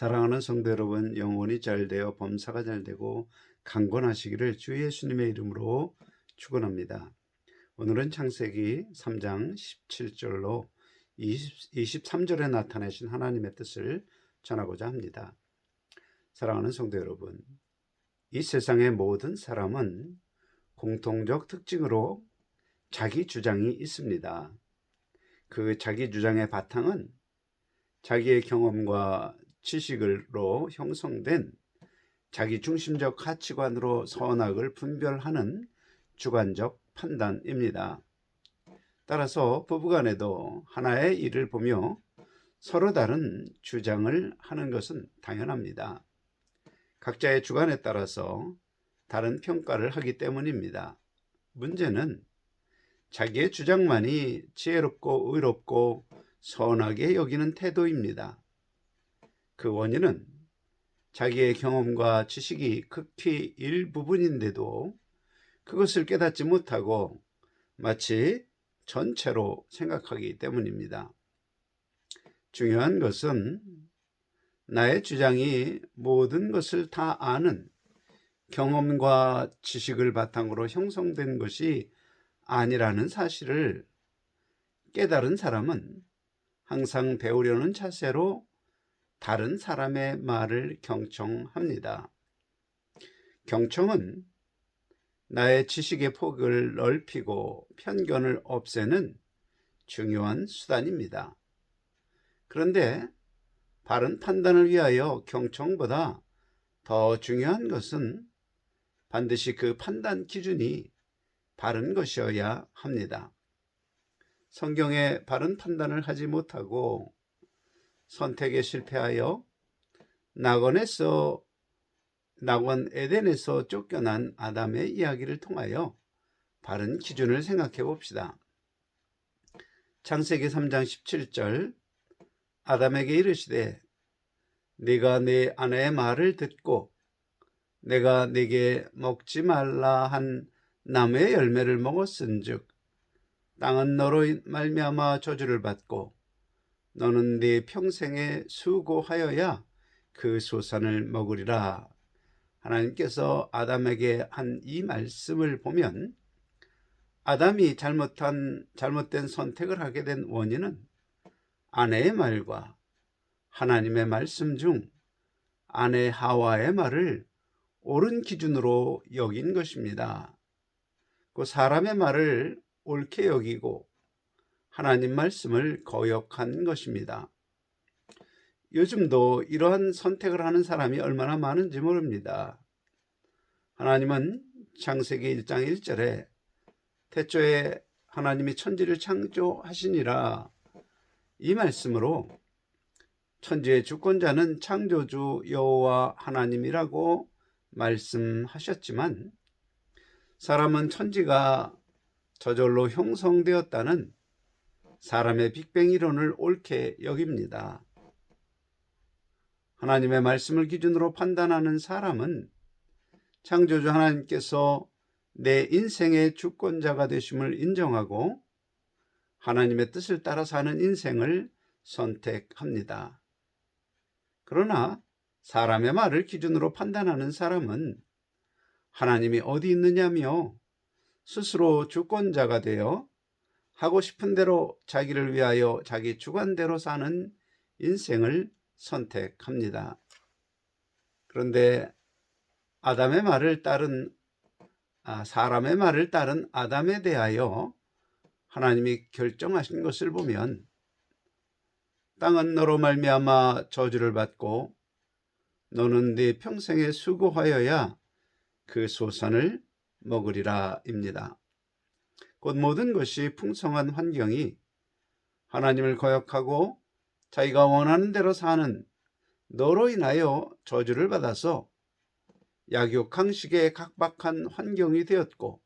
사랑하는 성도 여러분, 영혼이 잘 되어 범사가 잘 되고 강건하시기를 주 예수님의 이름으로 축원합니다. 오늘은 창세기 3장 17절로 23절에 나타내신 하나님의 뜻을 전하고자 합니다. 사랑하는 성도 여러분, 이 세상의 모든 사람은 공통적 특징으로 자기 주장이 있습니다. 그 자기 주장의 바탕은 자기의 경험과 지식으로 형성된 자기 중심적 가치관으로 선악을 분별하는 주관적 판단입니다. 따라서 부부간에도 하나의 일을 보며 서로 다른 주장을 하는 것은 당연합니다. 각자의 주관에 따라서 다른 평가를 하기 때문입니다. 문제는 자기의 주장만이 지혜롭고 의롭고 선하게 여기는 태도입니다. 그 원인은 자기의 경험과 지식이 극히 일부분인데도 그것을 깨닫지 못하고 마치 전체로 생각하기 때문입니다. 중요한 것은 나의 주장이 모든 것을 다 아는 경험과 지식을 바탕으로 형성된 것이 아니라는 사실을 깨달은 사람은 항상 배우려는 자세로 다른 사람의 말을 경청합니다. 경청은 나의 지식의 폭을 넓히고 편견을 없애는 중요한 수단입니다. 그런데 바른 판단을 위하여 경청보다 더 중요한 것은 반드시 그 판단 기준이 바른 것이어야 합니다. 성경에 바른 판단을 하지 못하고 선택에 실패하여 낙원 에덴에서 쫓겨난 아담의 이야기를 통하여 바른 기준을 생각해 봅시다. 창세기 3장 17절 아담에게 이르시되 네가 네 아내의 말을 듣고 내가 네게 먹지 말라 한 나무의 열매를 먹었은즉 땅은 너로 말미암아 저주를 받고 너는 네 평생에 수고하여야 그 소산을 먹으리라. 하나님께서 아담에게 한 이 말씀을 보면 아담이 잘못된 선택을 하게 된 원인은 아내의 말과 하나님의 말씀 중 아내 하와의 말을 옳은 기준으로 여긴 것입니다. 그 사람의 말을 옳게 여기고 하나님 말씀을 거역한 것입니다. 요즘도 이러한 선택을 하는 사람이 얼마나 많은지 모릅니다. 하나님은 창세기 1장 1절에 태초에 하나님이 천지를 창조하시니라 이 말씀으로 천지의 주권자는 창조주 여호와 하나님이라고 말씀하셨지만 사람은 천지가 저절로 형성되었다는 사람의 빅뱅 이론을 옳게 여깁니다. 하나님의 말씀을 기준으로 판단하는 사람은 창조주 하나님께서 내 인생의 주권자가 되심을 인정하고 하나님의 뜻을 따라 사는 인생을 선택합니다. 그러나 사람의 말을 기준으로 판단하는 사람은 하나님이 어디 있느냐며 스스로 주권자가 되어 하고 싶은 대로 자기를 위하여 자기 주관대로 사는 인생을 선택합니다. 그런데 사람의 말을 따른 아담에 대하여 하나님이 결정하신 것을 보면 땅은 너로 말미암아 저주를 받고 너는 네 평생에 수고하여야 그 소산을 먹으리라 입니다. 곧 모든 것이 풍성한 환경이 하나님을 거역하고 자기가 원하는 대로 사는 너로 인하여 저주를 받아서 약육강식에 각박한 환경이 되었고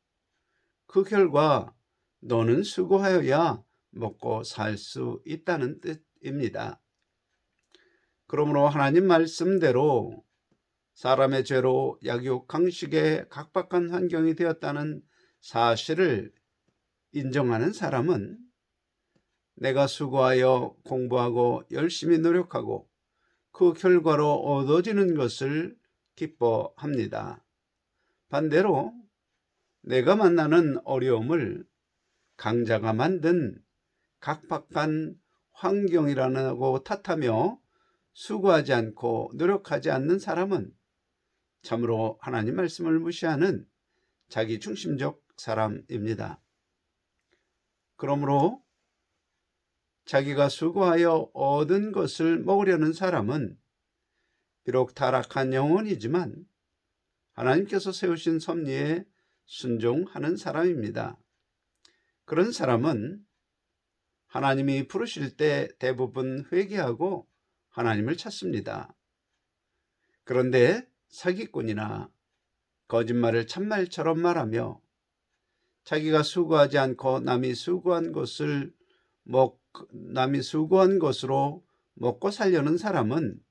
그 결과 너는 수고하여야 먹고 살 수 있다는 뜻입니다. 그러므로 하나님 말씀대로 사람의 죄로 약육강식에 각박한 환경이 되었다는 사실을 인정하는 사람은 내가 수고하여 공부하고 열심히 노력하고 그 결과로 얻어지는 것을 기뻐합니다. 반대로 내가 만나는 어려움을 강자가 만든 각박한 환경이라고 탓하며 수고하지 않고 노력하지 않는 사람은 참으로 하나님 말씀을 무시하는 자기 중심적 사람입니다. 그러므로 자기가 수고하여 얻은 것을 먹으려는 사람은 비록 타락한 영혼이지만 하나님께서 세우신 섭리에 순종하는 사람입니다. 그런 사람은 하나님이 부르실 때 대부분 회개하고 하나님을 찾습니다. 그런데 사기꾼이나 거짓말을 참말처럼 말하며 자기가 수고하지 않고 남이 수고한 것으로 먹고 살려는 사람은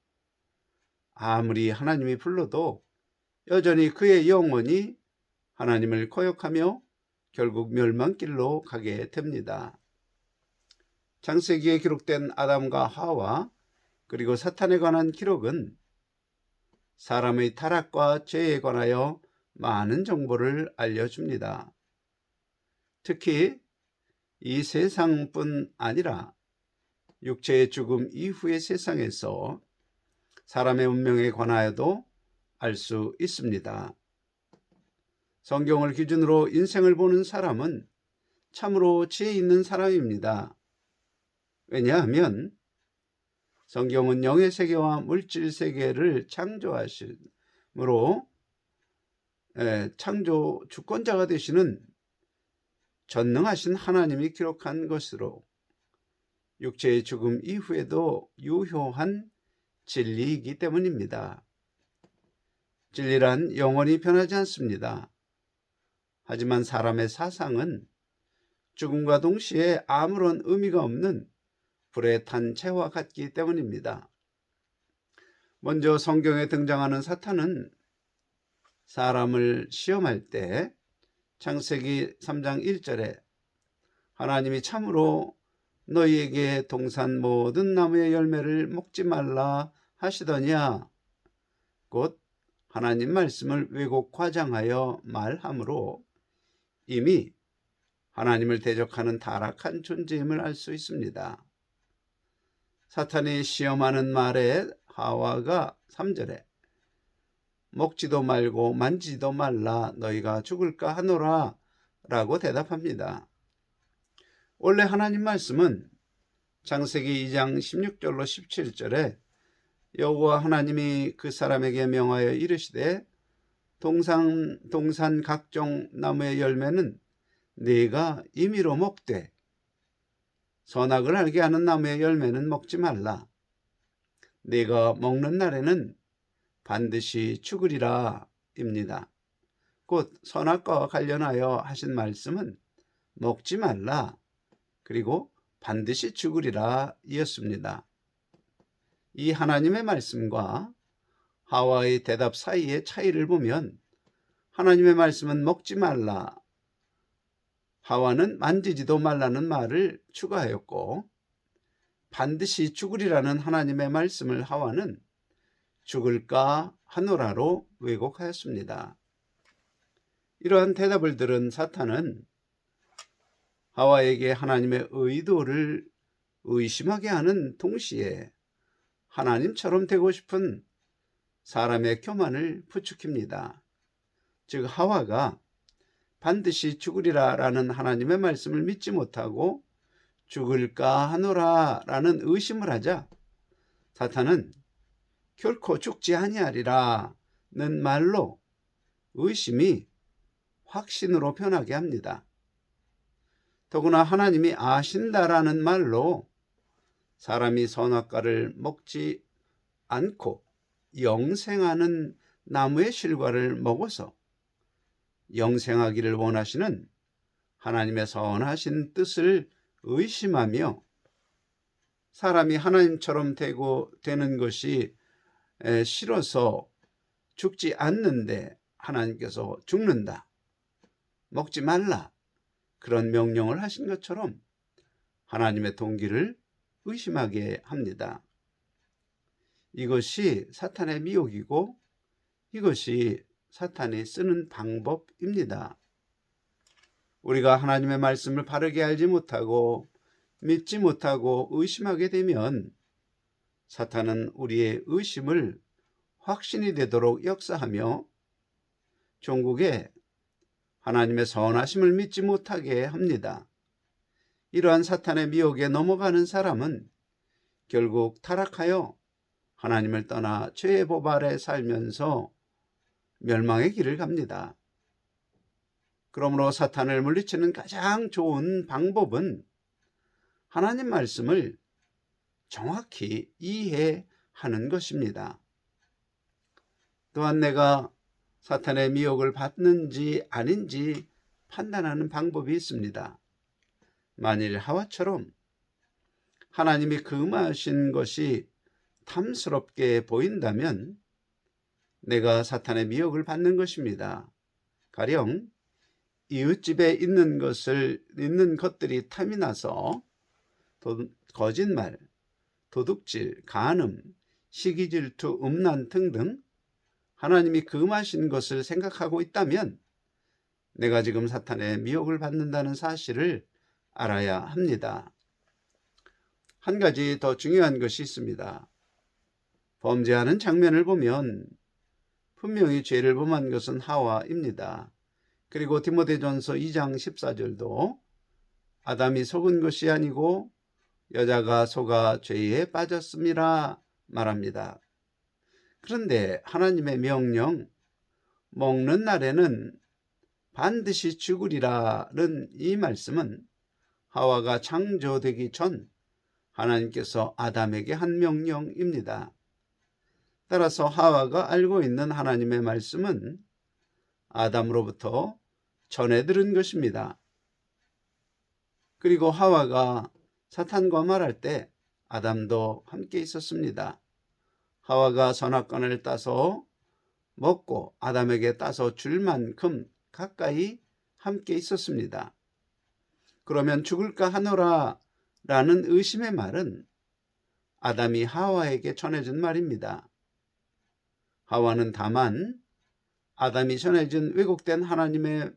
아무리 하나님이 불러도 여전히 그의 영혼이 하나님을 거역하며 결국 멸망길로 가게 됩니다. 창세기에 기록된 아담과 하와 그리고 사탄에 관한 기록은 사람의 타락과 죄에 관하여 많은 정보를 알려줍니다. 특히 이 세상뿐 아니라 육체의 죽음 이후의 세상에서 사람의 운명에 관하여도 알 수 있습니다. 성경을 기준으로 인생을 보는 사람은 참으로 지혜 있는 사람입니다. 왜냐하면 성경은 영의 세계와 물질 세계를 창조하심으로 창조 주권자가 되시는 전능하신 하나님이 기록한 것으로 육체의 죽음 이후에도 유효한 진리이기 때문입니다. 진리란 영원히 변하지 않습니다. 하지만 사람의 사상은 죽음과 동시에 아무런 의미가 없는 불에 탄 채와 같기 때문입니다. 먼저 성경에 등장하는 사탄은 사람을 시험할 때 창세기 3장 1절에 하나님이 참으로 너희에게 동산 모든 나무의 열매를 먹지 말라 하시더냐 곧 하나님 말씀을 왜곡 과장하여 말하므로 이미 하나님을 대적하는 타락한 존재임을 알 수 있습니다. 사탄이 시험하는 말에 하와가 3절에 먹지도 말고 만지지도 말라 너희가 죽을까 하노라 라고 대답합니다. 원래 하나님 말씀은 창세기 2장 16절로 17절에 여호와 하나님이 그 사람에게 명하여 이르시되 동산 각종 나무의 열매는 네가 임의로 먹되 선악을 알게 하는 나무의 열매는 먹지 말라. 네가 먹는 날에는 반드시 죽으리라 입니다. 곧 선악과 관련하여 하신 말씀은 먹지 말라 그리고 반드시 죽으리라 이었습니다. 이 하나님의 말씀과 하와의 대답 사이의 차이를 보면 하나님의 말씀은 먹지 말라, 하와는 만지지도 말라는 말을 추가하였고 반드시 죽으리라는 하나님의 말씀을 하와는 죽을까 하노라로 왜곡하였습니다. 이러한 대답을 들은 사탄은 하와에게 하나님의 의도를 의심하게 하는 동시에 하나님처럼 되고 싶은 사람의 교만을 부추깁니다. 즉 하와가 반드시 죽으리라 라는 하나님의 말씀을 믿지 못하고 죽을까 하노라 라는 의심을 하자 사탄은 결코 죽지 아니하리라 는 말로 의심이 확신으로 변하게 합니다. 더구나 하나님이 아신다라는 말로 사람이 선악과를 먹지 않고 영생하는 나무의 실과를 먹어서 영생하기를 원하시는 하나님의 선하신 뜻을 의심하며 사람이 하나님처럼 되는 것이 싫어서 죽지 않는데 하나님께서 죽는다, 먹지 말라 그런 명령을 하신 것처럼 하나님의 동기를 의심하게 합니다. 이것이 사탄의 미혹이고 이것이 사탄이 쓰는 방법입니다. 우리가 하나님의 말씀을 바르게 알지 못하고 믿지 못하고 의심하게 되면 사탄은 우리의 의심을 확신이 되도록 역사하며 종국에 하나님의 선하심을 믿지 못하게 합니다. 이러한 사탄의 미혹에 넘어가는 사람은 결국 타락하여 하나님을 떠나 죄의 법 아래 살면서 멸망의 길을 갑니다. 그러므로 사탄을 물리치는 가장 좋은 방법은 하나님 말씀을 정확히 이해하는 것입니다. 또한 내가 사탄의 미혹을 받는지 아닌지 판단하는 방법이 있습니다. 만일 하와처럼 하나님이 금하신 것이 탐스럽게 보인다면 내가 사탄의 미혹을 받는 것입니다. 가령 이웃집에 있는 것들이 탐이 나서 거짓말, 도둑질, 간음, 시기질투, 음란 등등 하나님이 금하신 것을 생각하고 있다면 내가 지금 사탄의 미혹을 받는다는 사실을 알아야 합니다. 한 가지 더 중요한 것이 있습니다. 범죄하는 장면을 보면 분명히 죄를 범한 것은 하와입니다. 그리고 디모데전서 2장 14절도 아담이 속은 것이 아니고 여자가 속아 죄에 빠졌음이라 말합니다. 그런데 하나님의 명령, 먹는 날에는 반드시 죽으리라는 이 말씀은 하와가 창조되기 전 하나님께서 아담에게 한 명령입니다. 따라서 하와가 알고 있는 하나님의 말씀은 아담으로부터 전해 들은 것입니다. 그리고 하와가 사탄과 말할 때 아담도 함께 있었습니다. 하와가 선악과를 따서 먹고 아담에게 따서 줄 만큼 가까이 함께 있었습니다. 그러면 죽을까 하노라 라는 의심의 말은 아담이 하와에게 전해준 말입니다. 하와는 다만 아담이 전해준 왜곡된 하나님의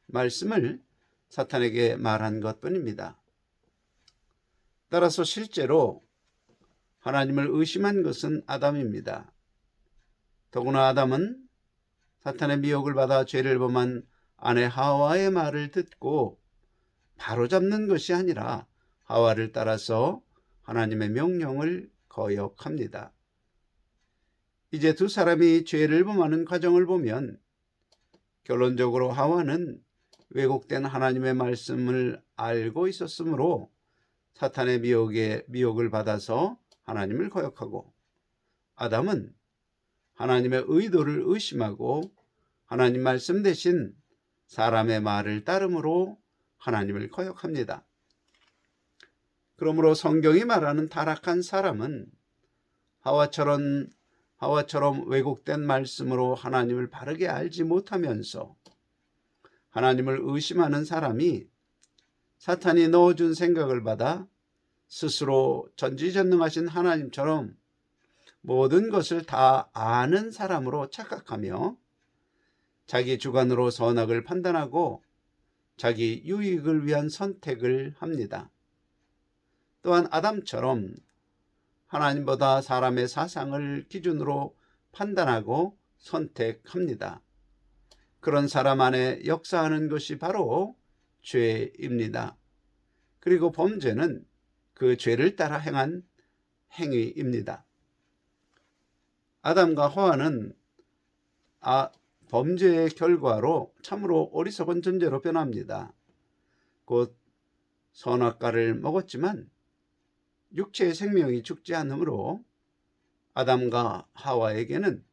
말씀을 사탄에게 말한 것뿐입니다. 따라서 실제로 하나님을 의심한 것은 아담입니다. 더구나 아담은 사탄의 미혹을 받아 죄를 범한 아내 하와의 말을 듣고 바로잡는 것이 아니라 하와를 따라서 하나님의 명령을 거역합니다. 이제 두 사람이 죄를 범하는 과정을 보면 결론적으로 하와는 왜곡된 하나님의 말씀을 알고 있었으므로 사탄의 미혹을 받아서 하나님을 거역하고, 아담은 하나님의 의도를 의심하고 하나님 말씀 대신 사람의 말을 따름으로 하나님을 거역합니다. 그러므로 성경이 말하는 타락한 사람은 하와처럼 왜곡된 말씀으로 하나님을 바르게 알지 못하면서 하나님을 의심하는 사람이 사탄이 넣어준 생각을 받아 스스로 전지전능하신 하나님처럼 모든 것을 다 아는 사람으로 착각하며 자기 주관으로 선악을 판단하고 자기 유익을 위한 선택을 합니다. 또한 아담처럼 하나님보다 사람의 사상을 기준으로 판단하고 선택합니다. 그런 사람 안에 역사하는 것이 바로 죄입니다. 그리고 범죄는 그 죄를 따라 행한 행위입니다. 아담과 하와는 범죄의 결과로 참으로 어리석은 존재로 변합니다. 곧 선악과를 먹었지만 육체의 생명이 죽지 않으므로 아담과 하와에게는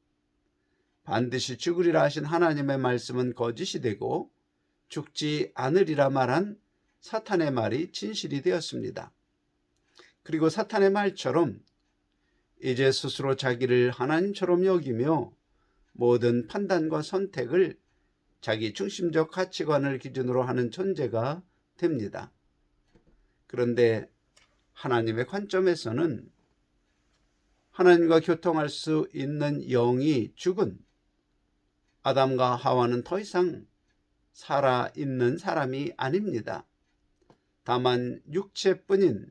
반드시 죽으리라 하신 하나님의 말씀은 거짓이 되고 죽지 않으리라 말한 사탄의 말이 진실이 되었습니다. 그리고 사탄의 말처럼 이제 스스로 자기를 하나님처럼 여기며 모든 판단과 선택을 자기 중심적 가치관을 기준으로 하는 존재가 됩니다. 그런데 하나님의 관점에서는 하나님과 교통할 수 있는 영이 죽은 아담과 하와는 더 이상 살아있는 사람이 아닙니다. 다만 육체뿐인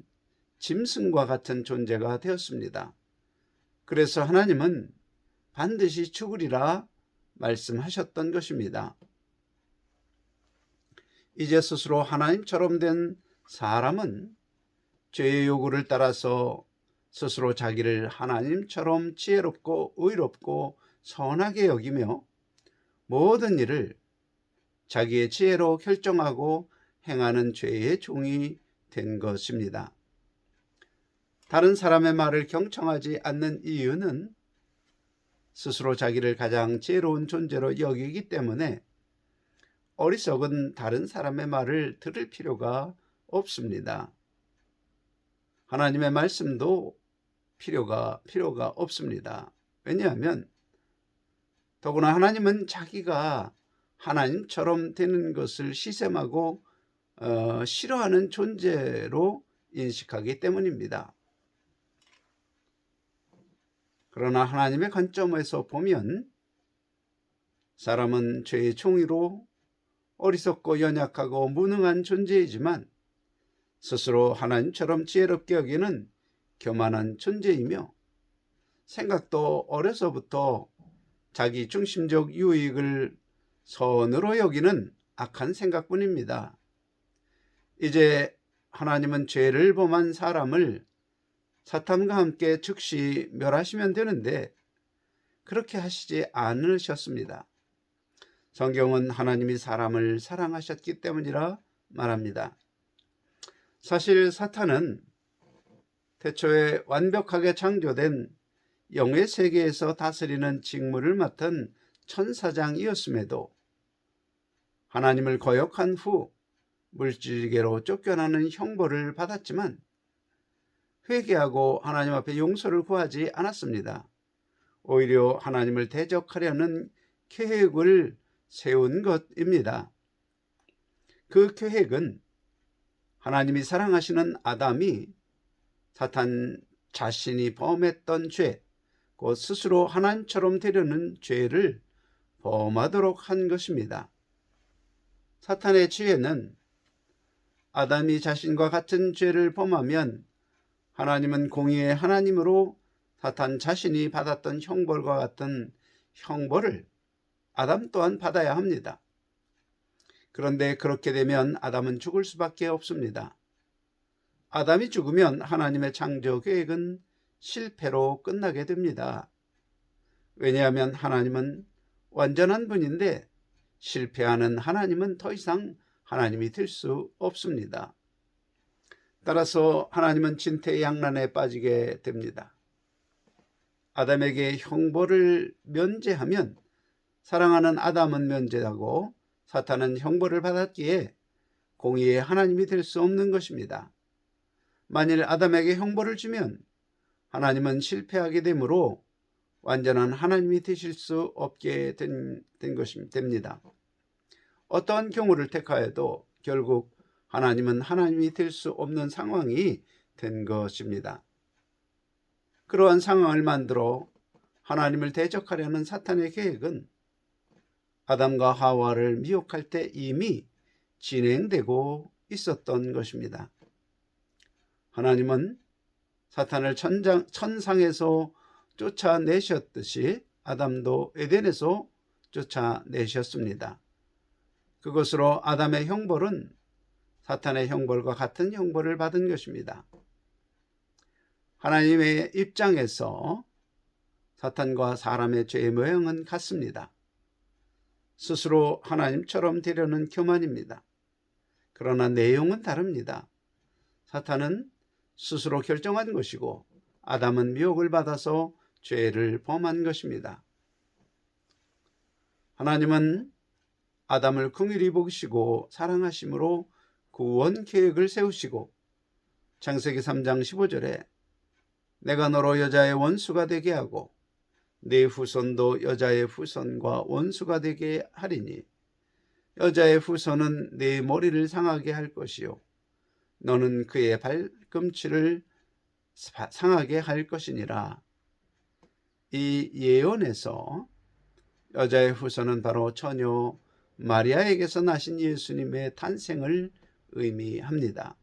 짐승과 같은 존재가 되었습니다. 그래서 하나님은 반드시 죽으리라 말씀하셨던 것입니다. 이제 스스로 하나님처럼 된 사람은 죄의 요구를 따라서 스스로 자기를 하나님처럼 지혜롭고 의롭고 선하게 여기며 모든 일을 자기의 지혜로 결정하고 행하는 죄의 종이 된 것입니다. 다른 사람의 말을 경청하지 않는 이유는 스스로 자기를 가장 지혜로운 존재로 여기기 때문에 어리석은 다른 사람의 말을 들을 필요가 없습니다. 하나님의 말씀도 필요가 없습니다. 왜냐하면 더구나 하나님은 자기가 하나님처럼 되는 것을 시샘하고 싫어하는 존재로 인식하기 때문입니다. 그러나 하나님의 관점에서 보면 사람은 죄의 총이로 어리석고 연약하고 무능한 존재이지만 스스로 하나님처럼 지혜롭게 여기는 교만한 존재이며 생각도 어려서부터 자기 중심적 유익을 선으로 여기는 악한 생각뿐입니다. 이제 하나님은 죄를 범한 사람을 사탄과 함께 즉시 멸하시면 되는데 그렇게 하시지 않으셨습니다. 성경은 하나님이 사람을 사랑하셨기 때문이라 말합니다. 사실 사탄은 태초에 완벽하게 창조된 영의 세계에서 다스리는 직무를 맡은 천사장이었음에도 하나님을 거역한 후 물질계로 쫓겨나는 형벌을 받았지만 회개하고 하나님 앞에 용서를 구하지 않았습니다. 오히려 하나님을 대적하려는 계획을 세운 것입니다. 그 계획은 하나님이 사랑하시는 아담이 사탄 자신이 범했던 죄, 곧 스스로 하나님처럼 되려는 죄를 범하도록 한 것입니다. 사탄의 지혜는 아담이 자신과 같은 죄를 범하면 하나님은 공의의 하나님으로 사탄 자신이 받았던 형벌과 같은 형벌을 아담 또한 받아야 합니다. 그런데 그렇게 되면 아담은 죽을 수밖에 없습니다. 아담이 죽으면 하나님의 창조 계획은 실패로 끝나게 됩니다. 왜냐하면 하나님은 완전한 분인데 실패하는 하나님은 더 이상 하나님이 될 수 없습니다. 따라서 하나님은 진퇴양난에 빠지게 됩니다. 아담에게 형벌을 면제하면 사랑하는 아담은 면제하고 사탄은 형벌을 받았기에 공의의 하나님이 될 수 없는 것입니다. 만일 아담에게 형벌을 주면 하나님은 실패하게 되므로 완전한 하나님이 되실 수 없게 된 것이 됩니다. 어떠한 경우를 택하여도 결국 하나님은 하나님이 될 수 없는 상황이 된 것입니다. 그러한 상황을 만들어 하나님을 대적하려는 사탄의 계획은 아담과 하와를 미혹할 때 이미 진행되고 있었던 것입니다. 하나님은 사탄을 천상에서 쫓아내셨듯이 아담도 에덴에서 쫓아내셨습니다. 그것으로 아담의 형벌은 사탄의 형벌과 같은 형벌을 받은 것입니다. 하나님의 입장에서 사탄과 사람의 죄의 모양은 같습니다. 스스로 하나님처럼 되려는 교만입니다. 그러나 내용은 다릅니다. 사탄은 스스로 결정한 것이고 아담은 미혹을 받아서 죄를 범한 것입니다. 하나님은 아담을 긍휼히 보시고 사랑하심으로 구원 계획을 세우시고 창세기 3장 15절에 내가 너로 여자의 원수가 되게 하고 네 후손도 여자의 후손과 원수가 되게 하리니 여자의 후손은 네 머리를 상하게 할 것이요 너는 그의 발꿈치를 상하게 할 것이니라 이 예언에서 여자의 후손은 바로 처녀 마리아에게서 나신 예수님의 탄생을 의미합니다.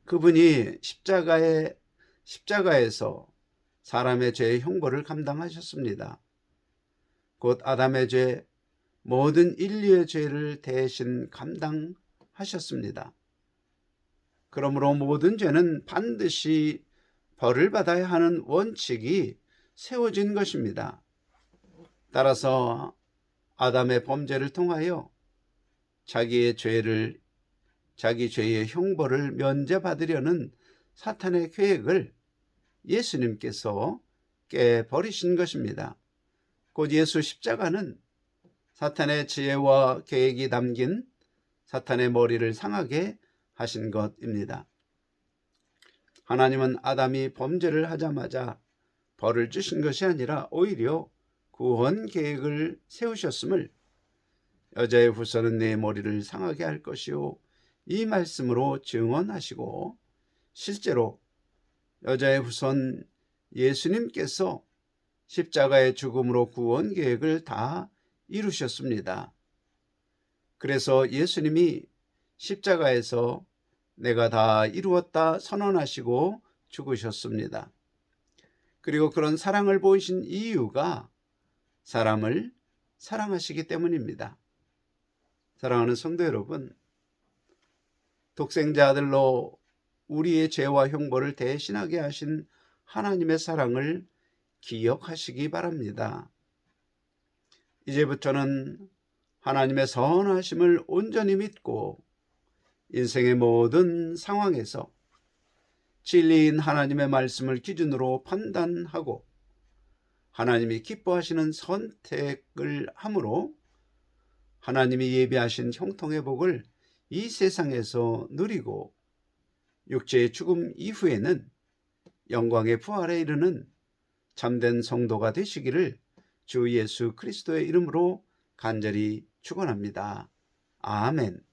그분이 십자가에서 사람의 죄의 형벌을 감당하셨습니다. 곧 아담의 죄, 모든 인류의 죄를 대신 감당하셨습니다. 그러므로 모든 죄는 반드시 벌을 받아야 하는 원칙이 세워진 것입니다. 따라서 아담의 범죄를 통하여 자기 죄의 형벌을 면제받으려는 사탄의 계획을 예수님께서 깨버리신 것입니다. 곧 예수 십자가는 사탄의 지혜와 계획이 담긴 사탄의 머리를 상하게 하신 것입니다. 하나님은 아담이 범죄를 하자마자 벌을 주신 것이 아니라 오히려 구원 계획을 세우셨음을 여자의 후손은 내 머리를 상하게 할 것이요 이 말씀으로 증언하시고 실제로 여자의 후손 예수님께서 십자가의 죽음으로 구원 계획을 다 이루셨습니다. 그래서 예수님이 십자가에서 내가 다 이루었다 선언하시고 죽으셨습니다. 그리고 그런 사랑을 보이신 이유가 사람을 사랑하시기 때문입니다. 사랑하는 성도 여러분, 독생자 아들로 우리의 죄와 형벌을 대신하게 하신 하나님의 사랑을 기억하시기 바랍니다. 이제부터는 하나님의 선하심을 온전히 믿고 인생의 모든 상황에서 진리인 하나님의 말씀을 기준으로 판단하고 하나님이 기뻐하시는 선택을 함으로 하나님이 예비하신 형통의 복을 이 세상에서 누리고 육체의 죽음 이후에는 영광의 부활에 이르는 참된 성도가 되시기를 주 예수 그리스도의 이름으로 간절히 축원합니다. 아멘.